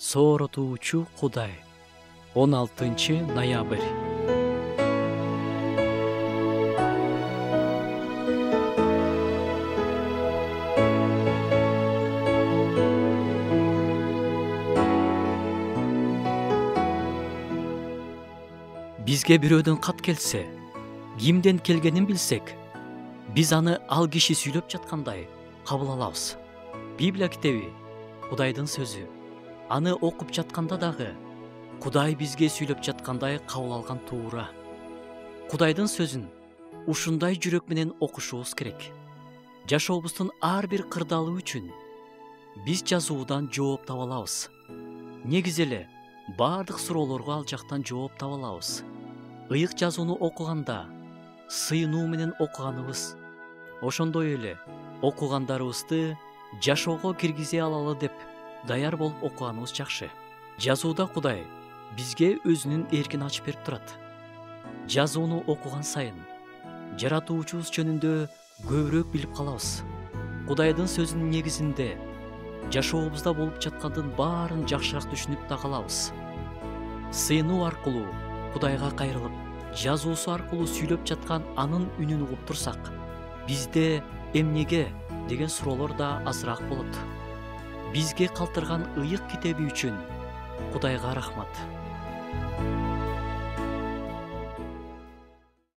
Сооротуучу Кудай. 16-ноябрь. Бизге бирөөдөн кат келсе, кимден келгенин билсек, биз аны ал киши сүйлөп жаткандай кабыл алабыз. Библия китеби Кудайдын сөзү. Аны окуп жатканда дагы Кудай бизге сүйлөп жаткандай кабыл алган туура. Кудайдын сөзүн ушундай жүрөк менен окушубуз керек. Жашообуздун ар бир кырдаалы үчүн биз жазуудан жооп таба алабыз. Негизи эле баардык суроолорго ал жактан жооп таба алабыз. Ыйык жазууну окуганда сыйынуу менен окуганыбыз, ошондой эле окугандарыбызды жашоого киргизе алалы деп даяр болуп окуганыбыз жакшы. Жазууда Кудай бизге өзүнүн эркин ачып берип турат. Жазууну окуган сайын жаратуучубуз жөнүндө көбүрөөк билип калабыз. Кудайдын сөзүнүн негизинде жашообузда болуп жаткандын баарын жакшыраак түшүнүп да калабыз. Сыйынуу аркылуу Кудайга кайрылып, жазуусу аркылуу сүйлөп жаткан анын үнүн угуп турсак, бизде эмнеге деген суроолор да азыраак болот. Бизге калтырган ыйык китеби үчүн Кудайга рахмат.